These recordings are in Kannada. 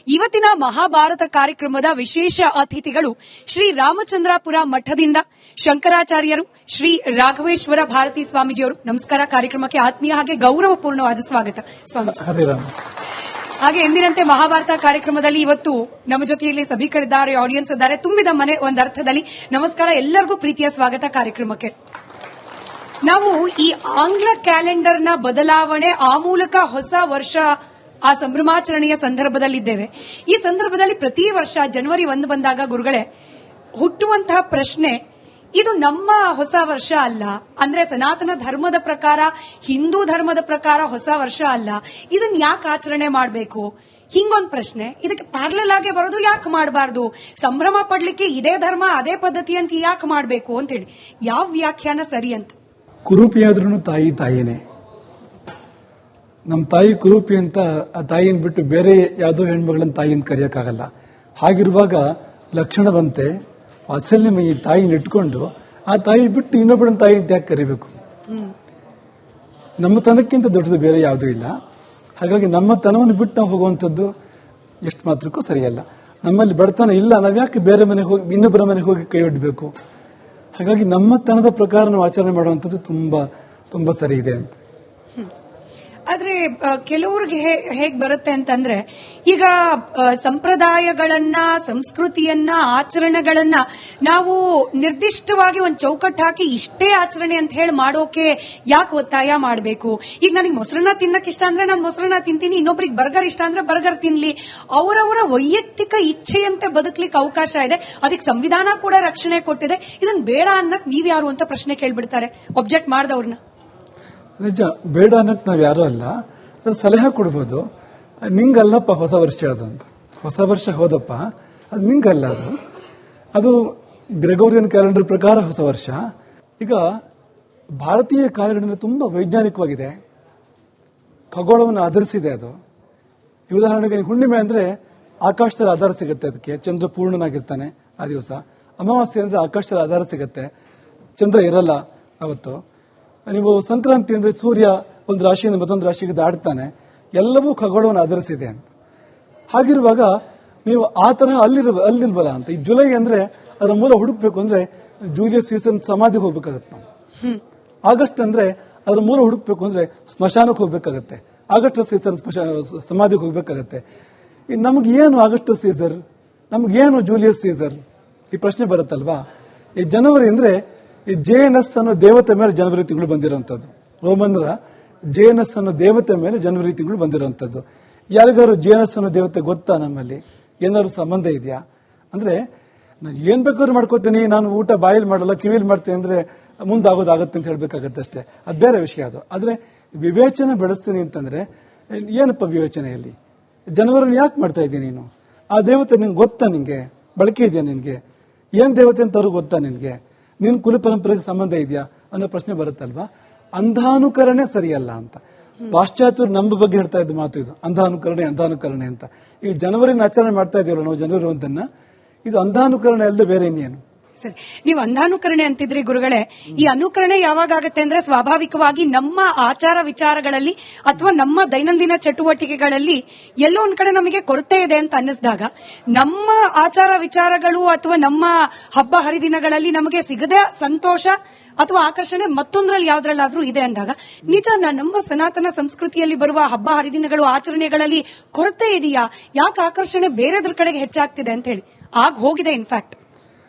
ಇವತ್ತಿನ ಮಹಾಭಾರತ ಕಾರ್ಯಕ್ರಮದ ವಿಶೇಷ ಅತಿಥಿಗಳು ಶ್ರೀ ರಾಮಚಂದ್ರಾಪುರ ಮಠದಿಂದ ಶಂಕರಾಚಾರ್ಯರು, ಶ್ರೀ ರಾಘವೇಶ್ವರ ಭಾರತಿ ಸ್ವಾಮೀಜಿಯವರು. ನಮಸ್ಕಾರ. ಕಾರ್ಯಕ್ರಮಕ್ಕೆ ಆತ್ಮೀಯ ಹಾಗೆ ಗೌರವಪೂರ್ಣವಾದ ಸ್ವಾಗತ ಸ್ವಾಮೀಜಿ. ಹಾಗೆ ಎಂದಿನಂತೆ ಮಹಾಭಾರತ ಕಾರ್ಯಕ್ರಮದಲ್ಲಿ ಇವತ್ತು ನಮ್ಮ ಜೊತೆಯಲ್ಲಿ ಸಭಿಕರಿದ್ದಾರೆ, ಆಡಿಯನ್ಸ್ ಇದ್ದಾರೆ, ತುಂಬಿದ ಮನೆ ಒಂದರ್ಥದಲ್ಲಿ. ನಮಸ್ಕಾರ, ಎಲ್ಲರಿಗೂ ಪ್ರೀತಿಯ ಸ್ವಾಗತ ಕಾರ್ಯಕ್ರಮಕ್ಕೆ. ನಾವು ಈ ಆಂಗ್ಲ ಕ್ಯಾಲೆಂಡರ್ನ ಬದಲಾವಣೆ, ಆ ಮೂಲಕ ಹೊಸ ವರ್ಷ, ಆ ಸಂಭ್ರಮಾಚರಣೆಯ ಸಂದರ್ಭದಲ್ಲಿದ್ದೇವೆ. ಈ ಸಂದರ್ಭದಲ್ಲಿ ಪ್ರತಿ ವರ್ಷ ಜನವರಿ 1 ಬಂದಾಗ ಗುರುಗಳೇ ಹುಟ್ಟುವಂತಹ ಪ್ರಶ್ನೆ, ಇದು ನಮ್ಮ ಹೊಸ ವರ್ಷ ಅಲ್ಲ, ಅಂದ್ರೆ ಸನಾತನ ಧರ್ಮದ ಪ್ರಕಾರ, ಹಿಂದೂ ಧರ್ಮದ ಪ್ರಕಾರ ಹೊಸ ವರ್ಷ ಅಲ್ಲ, ಇದನ್ನ ಯಾಕೆ ಆಚರಣೆ ಮಾಡಬೇಕು? ಹಿಂಗೊಂದು ಪ್ರಶ್ನೆ. ಇದಕ್ಕೆ ಪ್ಯಾರಲಲ್ ಆಗಿ ಬರೋದು ಯಾಕೆ ಮಾಡಬಾರ್ದು? ಸಂಭ್ರಮ ಪಡ್ಲಿಕ್ಕೆ ಇದೇ ಧರ್ಮ ಅದೇ ಪದ್ಧತಿ ಅಂತ ಯಾಕೆ ಮಾಡಬೇಕು ಅಂತ ಹೇಳಿ ಯಾವ ವ್ಯಾಖ್ಯಾನ ಸರಿ ಅಂತ? ಕುರೂಪಿಯಾದ್ರೂ ತಾಯಿ ತಾಯಿನೇ. ನಮ್ಮ ತಾಯಿ ಕುರೂಪಿ ಅಂತ ಆ ತಾಯಿನ ಬಿಟ್ಟು ಬೇರೆ ಯಾವುದೋ ಹೆಣ್ಮಗಳನ್ನ ತಾಯಿನ ಕರೆಯೋಕ್ಕಾಗಲ್ಲ. ಹಾಗಿರುವಾಗ ಲಕ್ಷಣವಂತೆ ವಾತ್ಸಲ್ಯಮಯಿ ತಾಯಿನ ಇಟ್ಕೊಂಡು ಆ ತಾಯಿ ಬಿಟ್ಟು ಇನ್ನೊಬ್ಬಳನ್ನ ತಾಯಿ ಅಂತ ಯಾಕೆ ಕರಿಬೇಕು? ನಮ್ಮ ತನಕ್ಕಿಂತ ದೊಡ್ಡದು ಬೇರೆ ಯಾವುದೂ ಇಲ್ಲ. ಹಾಗಾಗಿ ನಮ್ಮ ತನವನ್ನು ಬಿಟ್ಟು ನಾವು ಹೋಗುವಂಥದ್ದು ಎಷ್ಟು ಮಾತ್ರಕ್ಕೂ ಸರಿಯಲ್ಲ. ನಮ್ಮಲ್ಲಿ ಬಡತನ ಇಲ್ಲ, ನಾವ್ಯಾಕೆ ಬೇರೆ ಮನೆಗೆ ಹೋಗಿ ಇನ್ನೊಬ್ಬರ ಮನೆಗೆ ಹೋಗಿ ಕೈ ಒಡ್ಡಬೇಕು? ಹಾಗಾಗಿ ನಮ್ಮ ತನದ ಪ್ರಕಾರ ನಾವು ಆಚರಣೆ ಮಾಡುವಂಥದ್ದು ತುಂಬಾ ತುಂಬಾ ಸರಿ ಇದೆ ಅಂತ. ಆದ್ರೆ ಕೆಲವ್ರಿಗೆ ಹೇಗ್ ಬರುತ್ತೆ ಅಂತಂದ್ರೆ, ಈಗ ಸಂಪ್ರದಾಯಗಳನ್ನ, ಸಂಸ್ಕೃತಿಯನ್ನ, ಆಚರಣೆಗಳನ್ನ ನಾವು ನಿರ್ದಿಷ್ಟವಾಗಿ ಒಂದು ಚೌಕಟ್ಟು ಹಾಕಿ ಇಷ್ಟೇ ಆಚರಣೆ ಅಂತ ಹೇಳಿ ಮಾಡೋಕೆ ಯಾಕೆ ಒತ್ತಾಯ ಮಾಡಬೇಕು? ಈಗ ನನಗೆ ಮೊಸರನ್ನ ತಿನ್ನಕ್ ಇಷ್ಟ ಅಂದ್ರೆ ನಾನು ಮೊಸರನ್ನ ತಿಂತೀನಿ, ಇನ್ನೊಬ್ರಿಗೆ ಬರ್ಗರ್ ಇಷ್ಟ ಅಂದ್ರೆ ಬರ್ಗರ್ ತಿನ್ಲಿ. ಅವರವರ ವೈಯಕ್ತಿಕ ಇಚ್ಛೆಯಂತೆ ಬದುಕಲಿಕ್ಕೆ ಅವಕಾಶ ಇದೆ. ಅದಕ್ಕೆ ಸಂವಿಧಾನ ಕೂಡ ರಕ್ಷಣೆ ಕೊಟ್ಟಿದೆ. ಇದನ್ನ ಬೇಡ ಅನ್ನಕ್ ನೀವ್ಯಾರು ಅಂತ ಪ್ರಶ್ನೆ ಕೇಳ್ಬಿಡ್ತಾರೆ ಒಬ್ಜೆಕ್ಟ್ ಮಾಡಿದವ್ರನ್ನ. ನಿಜ, ಬೇಡ ಅನ್ನಕ್ ನಾವ್ ಯಾರು ಅಲ್ಲ, ಅದ್ರ ಸಲಹೆ ಕೊಡ್ಬೋದು. ನಿಂಗಲ್ಲಪ್ಪ ಹೊಸ ವರ್ಷ ಅದು ಅಂತ. ಹೊಸ ವರ್ಷ ಹೋದಪ್ಪ, ಅದು ನಿಂಗಲ್ಲ. ಅದು ಗ್ರೆಗೋರಿಯನ್ ಕ್ಯಾಲೆಂಡರ್ ಪ್ರಕಾರ ಹೊಸ ವರ್ಷ. ಈಗ ಭಾರತೀಯ ಕ್ಯಾಲೆಂಡರ್ ತುಂಬಾ ವೈಜ್ಞಾನಿಕವಾಗಿದೆ, ಖಗೋಳವನ್ನು ಆಧರಿಸಿದೆ ಅದು. ಈ ಉದಾಹರಣೆಗೆ ಹುಣ್ಣಿಮೆ ಅಂದ್ರೆ ಆಕಾಶದಲ್ಲಿ ಆಧಾರ ಸಿಗುತ್ತೆ, ಅದಕ್ಕೆ ಚಂದ್ರ ಪೂರ್ಣನಾಗಿರ್ತಾನೆ ಆ ದಿವಸ. ಅಮಾವಾಸ್ಯೆ ಅಂದ್ರೆ ಆಕಾಶದಲ್ಲಿ ಆಧಾರ ಸಿಗುತ್ತೆ, ಚಂದ್ರ ಇರಲ್ಲ ಅವತ್ತು. ನೀವು ಸಂಕ್ರಾಂತಿ ಅಂದ್ರೆ ಸೂರ್ಯ ಒಂದು ರಾಶಿಯಿಂದ ಮತ್ತೊಂದು ರಾಶಿಗೆ ದಾಟ್ತಾನೆ. ಎಲ್ಲವೂ ಖಗೋಳವನ್ನು ಆಧರಿಸಿದೆ ಅಂತ. ಹಾಗಿರುವಾಗ ನೀವು ಆ ತರಹ ಅಲ್ಲಿಲ್ವಲ್ಲ ಅಂತ. ಈ ಜುಲೈ ಅಂದ್ರೆ ಅದರ ಮೂಲ ಹುಡುಕ್ಬೇಕು ಅಂದ್ರೆ ಜೂಲಿಯಸ್ ಸೀಸನ್ ಸಮಾಧಿಗೆ ಹೋಗ್ಬೇಕಾಗತ್ತೆ ನಾವು. ಆಗಸ್ಟ್ ಅಂದ್ರೆ ಅದರ ಮೂಲ ಹುಡುಕ್ಬೇಕು ಅಂದ್ರೆ ಸ್ಮಶಾನಕ್ಕೆ ಹೋಗ್ಬೇಕಾಗತ್ತೆ. ಆಗಸ್ಟ್ ಸೀಸನ್ ಸಮಾಧಿಗೆ ಹೋಗ್ಬೇಕಾಗತ್ತೆ. ನಮಗೇನು ಆಗಸ್ಟ್ ಸೀಸರ್, ನಮಗೇನು ಜೂಲಿಯಸ್ ಸೀಸರ್? ಈ ಪ್ರಶ್ನೆ ಬರುತ್ತಲ್ವಾ. ಈ ಜನವರಿ ಅಂದ್ರೆ ಈ ಜೇನಸ್ ಅನ್ನೋ ದೇವತೆ ಮೇಲೆ ಜನವರಿ ತಿಂಗಳು ಬಂದಿರುವಂತದ್ದು. ರೋಮನ್ರ ಜೇನಸ್ ಅನ್ನೋ ದೇವತೆ ಮೇಲೆ ಜನವರಿ ತಿಂಗಳು ಬಂದಿರುವಂತದ್ದು. ಯಾರಿಗಾರು ಜೇನಸ್ ಅನ್ನೋ ದೇವತೆ ಗೊತ್ತಾ? ನಮ್ಮಲ್ಲಿ ಏನಾದ್ರು ಸಂಬಂಧ ಇದೆಯಾ? ಅಂದ್ರೆ ನಾನು ಏನ್ ಬೇಕಾದ್ರೂ ಮಾಡ್ಕೋತೀನಿ, ನಾನು ಊಟ ಬಾಯಲ್ಲಿ ಮಾಡಲ್ಲ, ಕಿವಿಲಿ ಮಾಡ್ತೀನಿ ಅಂದ್ರೆ ಮುಂದಾಗೋದಾಗತ್ತೆ ಅಂತ ಹೇಳ್ಬೇಕಾಗತ್ತೆ ಅಷ್ಟೇ. ಅದು ಬೇರೆ ವಿಷಯ. ಅದು ಆದ್ರೆ ವಿವೇಚನೆ ಬೆಳೆಸ್ತೀನಿ ಅಂತಂದ್ರೆ ಏನಪ್ಪ ವಿವೇಚನೆಯಲ್ಲಿ? ಜನವರಿನ ಯಾಕೆ ಮಾಡ್ತಾ ಇದ್ದೀನಿ ನೀನು? ಆ ದೇವತೆ ನಿನ್ಗೆ ಗೊತ್ತಾ? ನಿನ್ಗೆ ಬಳಕೆ ಇದೆಯಾ? ನಿನ್ಗೆ ಏನ್ ದೇವತೆ ಅಂತ ಅವ್ರಿಗೆ ಗೊತ್ತಾ? ನಿನ್ಗೆ ನಿನ್ ಕುಲ ಪರಂಪರೆಗೆ ಸಂಬಂಧ ಇದೆಯಾ ಅನ್ನೋ ಪ್ರಶ್ನೆ ಬರುತ್ತಲ್ವಾ. ಅಂಧಾನುಕರಣೆ ಸರಿಯಲ್ಲ ಅಂತ ಪಾಶ್ಚಾತ್ಯರು ನಮ್ಮ ಬಗ್ಗೆ ಹೇಳ್ತಾ ಇದ್ದ ಮಾತು ಇದು. ಅಂಧಾನುಕರಣೆ ಅಂತ. ಈಗ ಜನವರಿನ ಆಚರಣೆ ಮಾಡ್ತಾ ಇದೀವಲ್ಲ ನಾವು, ಜನವರಿ 1, ಇದು ಅಂಧಾನುಕರಣೆ ಅಲ್ಲದೆ ಬೇರೆ ಇನ್ನೇನು? ಸರಿ, ನೀವು ಅಂಧಾನುಕರಣೆ ಅಂತಿದ್ರಿ ಗುರುಗಳೇ. ಈ ಅನುಕರಣೆ ಯಾವಾಗ ಆಗುತ್ತೆ ಅಂದ್ರೆ ಸ್ವಾಭಾವಿಕವಾಗಿ ನಮ್ಮ ಆಚಾರ ವಿಚಾರಗಳಲ್ಲಿ ಅಥವಾ ನಮ್ಮ ದೈನಂದಿನ ಚಟುವಟಿಕೆಗಳಲ್ಲಿ ಎಲ್ಲೋ ಒಂದ್ ಕಡೆ ನಮಗೆ ಕೊರತೆ ಇದೆ ಅಂತ ಅನ್ನಿಸಿದಾಗ, ನಮ್ಮ ಆಚಾರ ವಿಚಾರಗಳು ಅಥವಾ ನಮ್ಮ ಹಬ್ಬ ಹರಿದಿನಗಳಲ್ಲಿ ನಮಗೆ ಸಿಗದೆ ಸಂತೋಷ ಅಥವಾ ಆಕರ್ಷಣೆ ಮತ್ತೊಂದ್ರಲ್ಲಿ ಯಾವ್ದ್ರಲ್ಲಾದ್ರೂ ಇದೆ ಅಂದಾಗ, ನಿಜ ನಮ್ಮ ಸನಾತನ ಸಂಸ್ಕೃತಿಯಲ್ಲಿ ಬರುವ ಹಬ್ಬ ಹರಿದಿನಗಳು, ಆಚರಣೆಗಳಲ್ಲಿ ಕೊರತೆ ಇದೆಯಾ? ಯಾಕೆ ಆಕರ್ಷಣೆ ಬೇರೆದ್ರ ಕಡೆಗೆ ಹೆಚ್ಚಾಗ್ತಿದೆ ಅಂತ ಹೇಳಿ ಆಗ ಹೋಗಿದೆ. ಇನ್ಫ್ಯಾಕ್ಟ್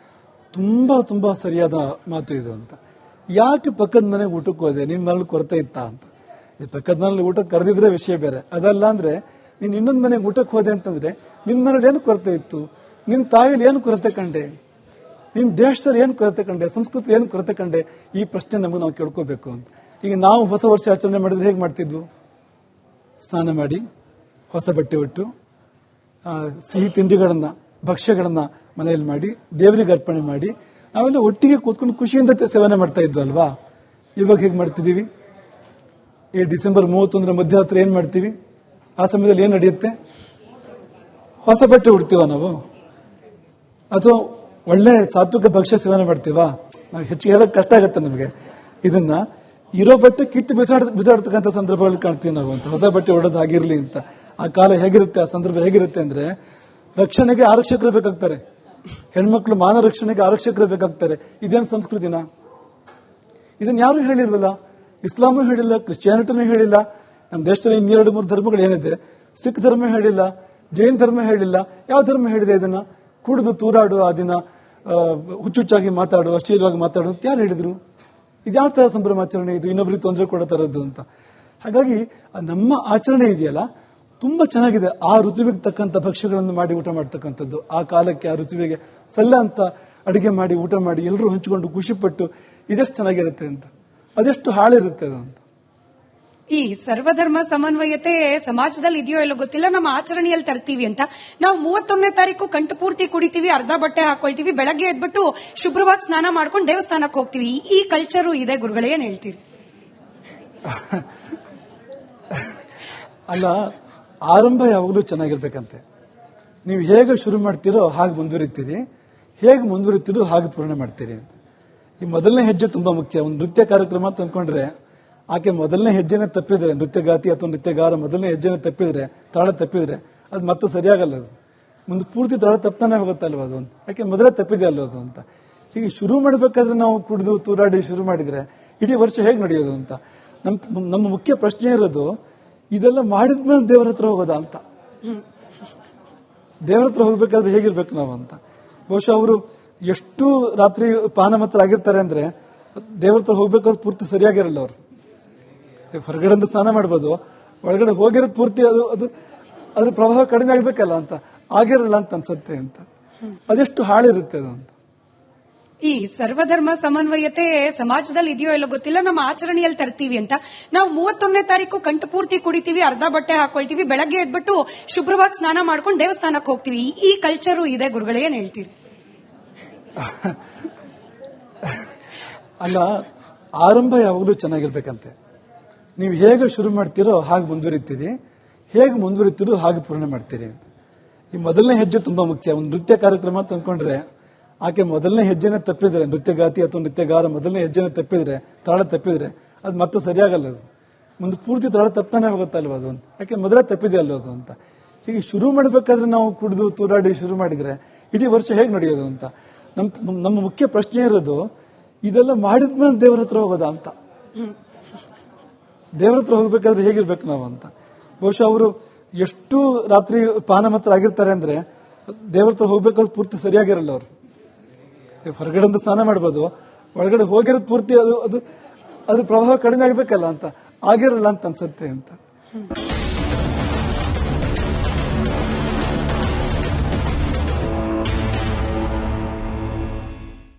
ತುಂಬಾ ತುಂಬಾ ಸರಿಯಾದ ಮಾತು ಇದು ಅಂತ. ಯಾಕೆ ಪಕ್ಕದ ಮನೆಗೆ ಊಟಕ್ಕೆ ಹೋದೆ? ನಿನ್ ಮನೇಲಿ ಕೊರತೆ ಇತ್ತಾ ಅಂತ. ಪಕ್ಕದ ಮನೇಲಿ ಊಟಕ್ಕೆ ಕರೆದಿದ್ರೆ ವಿಷಯ ಬೇರೆ. ಅದಲ್ಲ ಅಂದ್ರೆ ನೀನ್ ಇನ್ನೊಂದ್ ಮನೆಗೆ ಊಟಕ್ಕೆ ಹೋದೆ ಅಂತಂದ್ರೆ ನಿನ್ ಮನೇಲಿ ಏನು ಕೊರತೆ ಇತ್ತು? ನಿನ್ ತಾಯಿಲಿ ಏನು ಕೊರತೆ ಕಂಡೆ? ನಿನ್ ದೇಶದಲ್ಲಿ ಏನು ಕೊರತೆ ಕಂಡೆ? ಸಂಸ್ಕೃತಿ ಏನು ಕೊರತೆ ಕಂಡೆ? ಈ ಪ್ರಶ್ನೆ ನಮಗೆ ನಾವು ಕೇಳ್ಕೋಬೇಕು ಅಂತ. ಈಗ ನಾವು ಹೊಸ ವರ್ಷ ಆಚರಣೆ ಮಾಡಿದ್ರೆ ಹೇಗೆ ಮಾಡ್ತಿದ್ವು? ಸ್ನಾನ ಮಾಡಿ, ಹೊಸ ಬಟ್ಟೆ ಉಟ್ಟು, ಸಿಹಿ ತಿಂಡಿಗಳನ್ನ, ಭಕ್ಷ್ಯಗಳನ್ನ ಮನೆಯಲ್ಲಿ ಮಾಡಿ, ದೇವರಿಗೆ ಅರ್ಪಣೆ ಮಾಡಿ, ನಾವೆಲ್ಲ ಒಟ್ಟಿಗೆ ಕೂತ್ಕೊಂಡು ಖುಷಿಯಿಂದ ಸೇವನೆ ಮಾಡ್ತಾ ಇದ್ವು ಅಲ್ವಾ. ಇವಾಗ ಹೇಗೆ ಮಾಡ್ತಿದೀವಿ? ಈ ಡಿಸೆಂಬರ್ 31 ಮಧ್ಯರಾತ್ರಿ ಏನ್ ಮಾಡ್ತೀವಿ? ಆ ಸಮಯದಲ್ಲಿ ಏನ್ ನಡೆಯುತ್ತೆ? ಹೊಸ ಬಟ್ಟೆ ಉಡ್ತೀವ ನಾವು? ಅಥವಾ ಒಳ್ಳೆ ಸಾತ್ವಿಕ ಭಕ್ಷ್ಯ ಸೇವನೆ ಮಾಡ್ತೀವಾ? ನಾವು ಹೆಚ್ಚಿಗೆ ಹೇಳಕ್ ಕಷ್ಟ ಆಗತ್ತೆ ನಮಗೆ. ಇದನ್ನ ಇರೋ ಬಟ್ಟೆ ಕಿತ್ತು ಬಿಸಾಡ್ತಕ್ಕಂಥ ಸಂದರ್ಭಗಳು ಕಾಣ್ತೀವಿ ನಾವು ಅಂತ. ಹೊಸ ಬಟ್ಟೆ ಹೊಡೋದು ಆಗಿರ್ಲಿ ಅಂತ. ಆ ಕಾಲ ಹೇಗಿರುತ್ತೆ, ಆ ಸಂದರ್ಭ ಹೇಗಿರುತ್ತೆ ಅಂದ್ರೆ ರಕ್ಷಣೆಗೆ ಆರಕ್ಷಕರು ಬೇಕಾಗ್ತಾರೆ. ಹೆಣ್ಮಕ್ಳು ಮಾನವ ರಕ್ಷಣೆಗೆ ಆರಕ್ಷಕರು ಬೇಕಾಗ್ತಾರೆ. ಇದೇನು ಸಂಸ್ಕೃತಿನ? ಇದನ್ನ ಯಾರು ಹೇಳಿಲ್ವಲ್ಲ. ಇಸ್ಲಾಮೂ ಹೇಳಿಲ್ಲ, ಕ್ರಿಶ್ಚಿಯಾನಿಟಿನೂ ಹೇಳಿಲ್ಲ. ನಮ್ಮ ದೇಶದಲ್ಲಿ ಇನ್ನೆರಡು ಮೂರು ಧರ್ಮಗಳು ಏನಿದೆ, ಸಿಖ್ ಧರ್ಮ ಹೇಳಿಲ್ಲ, ಜೈನ್ ಧರ್ಮ ಹೇಳಿಲ್ಲ. ಯಾವ ಧರ್ಮ ಹೇಳಿದೆ ಇದನ್ನ? ಕುಡಿದು ತೂರಾಡು, ಆ ದಿನ ಹುಚ್ಚುಚ್ಚಾಗಿ ಮಾತಾಡು, ಅಶ್ಲೀಲವಾಗಿ ಮಾತಾಡು ಅಂತ ಯಾರು ಹೇಳಿದ್ರು? ಇದ್ಯಾವ ತರ ಸಂಭ್ರಮಾಚರಣೆ ಇದು? ಇನ್ನೊಬ್ರಿಗೆ ತೊಂದರೆ ಕೊಡೋ ತರದ್ದು ಅಂತ. ಹಾಗಾಗಿ ನಮ್ಮ ಆಚರಣೆ ಇದೆಯಲ್ಲ ತುಂಬಾ ಚೆನ್ನಾಗಿದೆ. ಆ ಋತುವಿಗೆ ತಕ್ಕಂತ ಭಕ್ಷ್ಯಗಳನ್ನು ಮಾಡಿ ಊಟ ಮಾಡ್ತಕ್ಕಂಥದ್ದು, ಆ ಕಾಲಕ್ಕೆ ಆ ಋತುವಿಗೆ ಸಲ್ಲ ಅಂತ ಅಡಿಗೆ ಮಾಡಿ ಊಟ ಮಾಡಿ ಎಲ್ಲರೂ ಹಂಚಿಕೊಂಡು ಖುಷಿಪಟ್ಟು ಇದೆಷ್ಟು ಚೆನ್ನಾಗಿರುತ್ತೆ ಅಂತ, ಅದೆಷ್ಟು ಹಾಳಿರುತ್ತೆ ಅದು ಅಂತ. ಈ ಸರ್ವಧರ್ಮ ಸಮನ್ವಯತೆ ಸಮಾಜದಲ್ಲಿ ಇದೆಯೋ ಎಲ್ಲೋ ಗೊತ್ತಿಲ್ಲ, ನಮ್ಮ ಆಚರಣೆಯಲ್ಲಿ ತರ್ತೀವಿ ಅಂತ. ನಾವು 31ನೇ ತಾರೀಕು ಕಂಠ ಪೂರ್ತಿ ಕುಡಿತೀವಿ, ಅರ್ಧ ಬಟ್ಟೆ ಹಾಕೊಳ್ತೀವಿ, ಬೆಳಗ್ಗೆ ಎದ್ಬಿಟ್ಟು ಶುಭ್ರವಾಗಿ ಸ್ನಾನ ಮಾಡ್ಕೊಂಡು ದೇವಸ್ಥಾನಕ್ಕೆ ಹೋಗ್ತೀವಿ. ಈ ಕಲ್ಚರು ಇದೆ ಗುರುಗಳೇ, ಏನ್ ಹೇಳ್ತೀರಿ? ಅಲ್ಲ, ಆರಂಭ ಯಾವಾಗಲೂ ಚೆನ್ನಾಗಿರ್ಬೇಕಂತೆ. ನೀವು ಹೇಗೆ ಶುರು ಮಾಡ್ತೀರೋ ಹಾಗೆ ಮುಂದುವರಿತೀರಿ, ಹೇಗೆ ಮುಂದುವರಿತೀರೋ ಹಾಗೆ ಪೂರ್ಣ ಮಾಡ್ತೀರಿ. ಈ ಮೊದಲನೇ ಹೆಜ್ಜೆ ತುಂಬಾ ಮುಖ್ಯ. ಒಂದು ನೃತ್ಯ ಕಾರ್ಯಕ್ರಮ ಅಂತ ಅನ್ಕೊಂಡ್ರೆ ಆಕೆ ಮೊದಲನೇ ಹೆಜ್ಜೆನೆ ತಪ್ಪಿದ್ರೆ, ನೃತ್ಯಗಾತಿ ಅಥವಾ ನೃತ್ಯಗಾರ ಮೊದಲನೇ ಹೆಜ್ಜೆನೆ ತಪ್ಪಿದ್ರೆ, ತಾಳ ತಪ್ಪಿದ್ರೆ ಅದು ಮತ್ತೆ ಸರಿಯಾಗಲ್ಲ. ಅದು ಮುಂದೆ ಪೂರ್ತಿ ತಾಳ ತಪ್ಪಾನೆ ಹೋಗುತ್ತಲ್ವ ಅದು ಅಂತ. ಯಾಕೆ ಮೊದಲೇ ತಪ್ಪಿದೆ ಅಲ್ವ ಅದು ಅಂತ. ಹೀಗೆ ಶುರು ಮಾಡಬೇಕಾದ್ರೆ ನಾವು ಕುಡಿದು ತೂರಾಡಿ ಶುರು ಮಾಡಿದ್ರೆ ಇಡೀ ವರ್ಷ ಹೇಗೆ ನಡೆಯೋದು ಅಂತ. ನಮ್ಮ ಮುಖ್ಯ ಪ್ರಶ್ನೆ ಇರೋದು, ಇದೆಲ್ಲ ಮಾಡಿದ್ಮೇಲೆ ದೇವರ ಹತ್ರ ಹೋಗೋದಾ ಅಂತ. ದೇವರ ಹತ್ರ ಹೋಗ್ಬೇಕಾದ್ರೆ ಹೇಗಿರ್ಬೇಕು ನಾವು ಅಂತ. ಬಹುಶಃ ಅವರು ಎಷ್ಟು ರಾತ್ರಿ ಪಾನಮತ್ರ ಆಗಿರ್ತಾರೆ ಅಂದ್ರೆ ದೇವರ ಹತ್ರ ಹೋಗ್ಬೇಕಾದ್ರೆ ಪೂರ್ತಿ ಸರಿಯಾಗಿರಲ್ಲ. ಅವರು ಹೊರಗಡೆಯಿಂದ ಸ್ನಾನ ಮಾಡ್ಬೋದು, ಒಳಗಡೆ ಹೋಗಿರೋದು ಪೂರ್ತಿ ಅದು ಅದ್ರ ಪ್ರಭಾವ ಕಡಿಮೆ ಆಗ್ಬೇಕಲ್ಲ ಅಂತ, ಆಗಿರಲ್ಲ ಅಂತ ಅನ್ಸತ್ತೆ ಅಂತ. ಅದೆಷ್ಟು ಹಾಳಿರುತ್ತೆ ಅದು ಅಂತ. ಈ ಸರ್ವಧರ್ಮ ಸಮನ್ವಯತೆ ಸಮಾಜದಲ್ಲಿ ಇದೆಯೋ ಎಲ್ಲೋ ಗೊತ್ತಿಲ್ಲ, ನಮ್ಮ ಆಚರಣೆಯಲ್ಲಿ ತರ್ತೀವಿ ಅಂತ. ನಾವು 31ನೇ ತಾರೀಕು ಕಂಠ ಪೂರ್ತಿ ಕುಡಿತೀವಿ, ಅರ್ಧ ಬಟ್ಟೆ ಹಾಕೊಳ್ತೀವಿ, ಬೆಳಗ್ಗೆ ಎದ್ಬಿಟ್ಟು ಶುಭ್ರವಾಗಿ ಸ್ನಾನ ಮಾಡ್ಕೊಂಡು ದೇವಸ್ಥಾನಕ್ಕೆ ಹೋಗ್ತೀವಿ. ಈ ಕಲ್ಚರು ಇದೆ ಗುರುಗಳೇ, ಏನ್ ಹೇಳ್ತೀರಿ? ಅಲ್ಲ, ಆರಂಭ ಯಾವಾಗಲೂ ಚೆನ್ನಾಗಿರ್ಬೇಕಂತೆ. ನೀವು ಹೇಗೆ ಶುರು ಮಾಡ್ತೀರೋ ಹಾಗೆ ಮುಂದುವರಿತೀರಿ, ಹೇಗೆ ಮುಂದುವರಿತೀರೋ ಹಾಗೆ ಪೂರ್ಣ ಮಾಡ್ತೀರಿ. ಈ ಮೊದಲನೇ ಹೆಜ್ಜೆ ತುಂಬಾ ಮುಖ್ಯ. ಒಂದು ನೃತ್ಯ ಕಾರ್ಯಕ್ರಮ ಅಂತ ಅನ್ಕೊಂಡ್ರೆ ಆಕೆ ಮೊದಲನೇ ಹೆಜ್ಜೆನೆ ತಪ್ಪಿದ್ರೆ, ನೃತ್ಯಗಾತಿ ಅಥವಾ ನೃತ್ಯಗಾರ ಮೊದಲನೇ ಹೆಜ್ಜೆನೆ ತಪ್ಪಿದ್ರೆ, ತಾಳ ತಪ್ಪಿದ್ರೆ ಅದು ಮತ್ತೆ ಸರಿಯಾಗಲ್ಲ. ಅದು ಮುಂದೆ ಪೂರ್ತಿ ತಾಳ ತಪ್ಪಾನೆ ಹೋಗುತ್ತಲ್ವ ಅದು ಅಂತ. ಯಾಕೆ ಮೊದಲೇ ತಪ್ಪಿದೆ ಅಲ್ವ ಅದು ಅಂತ. ಹೀಗೆ ಶುರು ಮಾಡಬೇಕಾದ್ರೆ ನಾವು ಕುಡಿದು ತೂರಾಡಿ ಶುರು ಮಾಡಿದ್ರೆ ಇಡೀ ವರ್ಷ ಹೇಗೆ ನಡೆಯೋದು ಅಂತ. ನಮ್ಮ ಮುಖ್ಯ ಪ್ರಶ್ನೆ ಇರೋದು, ಇದೆಲ್ಲ ಮಾಡಿದ್ಮೇಲೆ ದೇವರ ಹತ್ರ ಹೋಗೋದಾ ಅಂತ. ದೇವರ ಹತ್ರ ಹೋಗ್ಬೇಕಾದ್ರೆ ಹೇಗಿರ್ಬೇಕು ನಾವು ಅಂತ. ಬಹುಶಃ ಅವರು ಎಷ್ಟು ರಾತ್ರಿ ಪಾನಮತ್ರ ಆಗಿರ್ತಾರೆ ಅಂದ್ರೆ ದೇವರ ಹತ್ರ ಹೋಗ್ಬೇಕಾದ್ರೆ ಪೂರ್ತಿ ಸರಿಯಾಗಿರಲ್ಲ. ಅವರು ಹೊರಗಡೆಯಿಂದ ಸ್ನಾನ ಮಾಡ್ಬೋದು, ಒಳಗಡೆ ಹೋಗಿರೋದು ಪೂರ್ತಿ ಅದು ಅದ್ರ ಪ್ರಭಾವ ಕಡಿಮೆ ಆಗ್ಬೇಕಲ್ಲ ಅಂತ, ಆಗಿರಲ್ಲ ಅಂತ ಅನ್ಸತ್ತೆ ಅಂತ.